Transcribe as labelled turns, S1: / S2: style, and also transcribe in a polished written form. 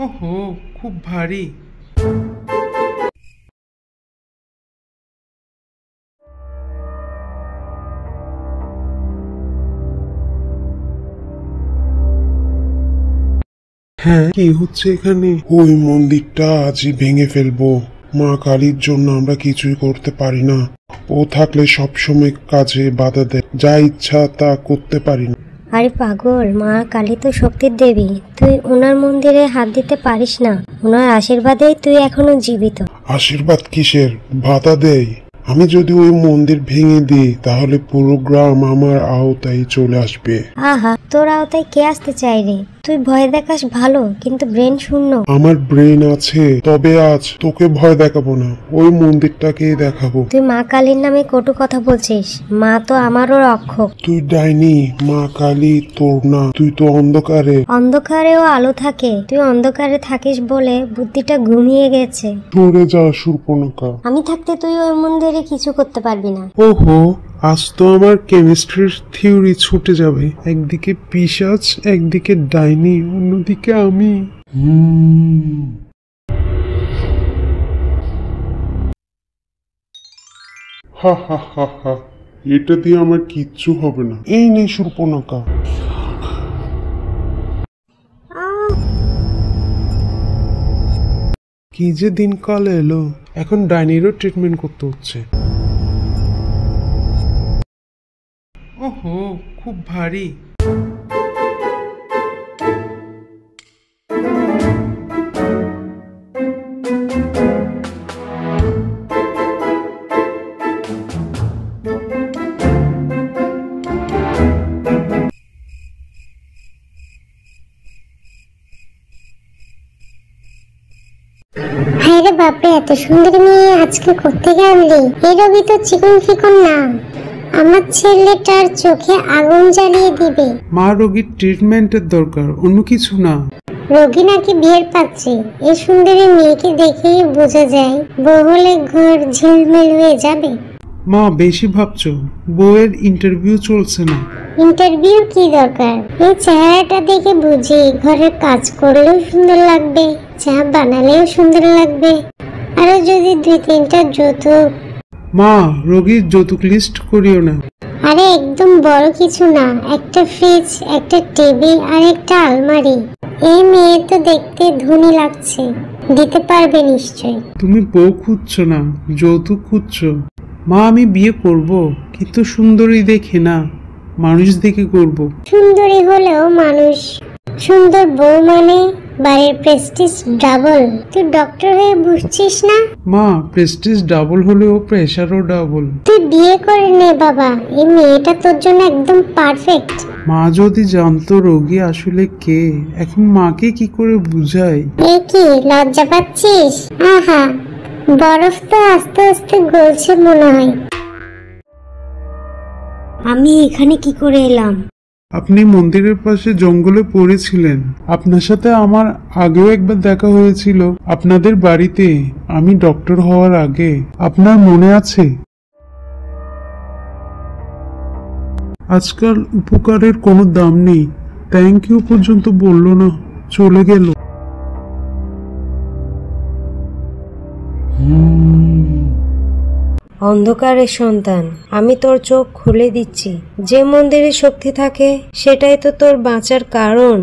S1: ওহো, খুব ভারী। হ্যাঁ, কি হচ্ছে এখানে?
S2: ওই মন্দিরটা আজই ভেঙে ফেলবো। মা কালীর জন্য আমরা কিছুই করতে পারি না। ও থাকলে সবসময় কাজে বাধা দেয়, যা ইচ্ছা তা করতে পারি না।
S3: আরে পাগল, মা কালী তো শক্তির দেবী, তুই ওনার মন্দিরে হাত দিতে পারিস না। ওনার আশীর্বাদেই তুই এখনো জীবিত।
S2: আশীর্বাদ কিসের? বাধা দেয়। আমি যদি ওই মন্দির ভেঙে দিই তাহলে পুরো গ্রাম আমার আওতায় চলে আসবে।
S3: আহা, তোর আওতায় কে আসতে চাই রে? তুই ভয় দেখাস ভালো, কিন্তু ব্রেন শূন্য।
S2: আমার ব্রেন আছে, তবে আজ তোকে ভয় দেখাবো না, ওই মন্দিরটাকেই দেখাবো।
S3: তুই মা কালীর নামে কটু কথা বলছিস। মা তো আমারও রক্ষক।
S2: তুই ডাইনি, মা কালী তোর না, তুই তো অন্ধকারে।
S3: অন্ধকারেও আলো থাকে, তুই অন্ধকারে থাকিস বলে বুদ্ধিটা ঘুমিয়ে গেছে।
S2: সরে যা শূর্পণখা।
S3: আমি থাকতে তুই ওই মন্দিরে কিছু করতে পারবি না।
S1: ওহো, আজ তো আমার কেমিস্ট্রির থিওরি ছুটে যাবে। একদিকে পিশাচ, একদিকে ডাইনি, অন্যদিকে আমি।
S2: হা হা হা হা, এটা দিয়ে আমার কিচ্ছু হবে না। এই নেই শূর্পণখা।
S1: কি যে দিনকাল এলো, এখন ডাইনিরও ট্রিটমেন্ট করতে হচ্ছে। ওহো, খুব ভারী।
S4: হায়রে বাপরে, এত সুন্দর মেয়ে আজকে কোত্থেকে আনলি? এই রবি তো চিকন ফিকন না, আমার ছেলেটার চোখে আগুন জ্বালিয়ে দিবে।
S1: মা, রোগীর ট্রিটমেন্টের দরকার, অন্য কিছু না।
S4: রোগী নাকি বিয়ের পাত্রী? এই সুন্দরী মেয়েকে দেখেই বোঝা যায় বউ হলে ঘর ঝিলমিল হয়ে যাবে।
S1: মা, বেশি ভাবছো, বউয়ের ইন্টারভিউ চলছে না।
S4: ইন্টারভিউ কি দরকার? এই চেহারাটা দেখে বুঝি ঘরের কাজ করলেও সুন্দর লাগবে, চা বানালেও সুন্দর লাগবে, আরো যদি 2-3টা যৌতুক।
S1: মা, রোগীর যৌতুক লিস্ট করিও না।
S4: আরে একদম বড় কিছু না, একটা ফ্রিজ, একটা টিভি আর একটা আলমারি। এই মেয়ে তো দেখতে ধনী লাগছে, দিতে পারবে নিশ্চয়।
S1: তুমি বউ খুঁজছো না, যৌতুক খুঁজছো। মা, আমি বিয়ে করব, কিন্তু সুন্দরী দেখে না, মানুষ দেখে করব।
S4: সুন্দরী হলেও মানুষ। সুন্দর বউ মানে বাড়ির প্রেস্টিজ ডাবল। তুই ডক্টর হয়ে বুঝছিস না?
S1: মা, প্রেস্টিজ ডাবল হলেও প্রেশারও ডাবল।
S4: তুই বিয়ে করে নে বাবা, এই মেয়েটা তোর জন্য একদম পারফেক্ট।
S1: মা যদি জানতো রোগী আসলে কে, এখন মাকে কি করে বুঝাই?
S4: এ কি লজ্জা পাচ্ছিস? আহা, বরফ তো আস্তে আস্তে গলছে মনে হয়।
S3: আমি এখানে কি করে এলাম?
S1: আপনি মন্দিরের পাশে জঙ্গলে পড়েছিলেন। আপনার সাথে আমার আগেও একবার দেখা হয়েছিল আপনাদের বাড়িতে, আমি ডক্টর হওয়ার আগে। আপনার মনে আছে? আজকাল উপকারের কোনো দাম নেই। থ্যাংক ইউ পর্যন্ত বলল না, চলে গেল।
S3: অন্ধকারের সন্তান, আমি তোর চোখ খুলে দিচ্ছি। যে মন্দিরে শক্তি থাকে সেটাই তো তোর বাঁচার কারণ।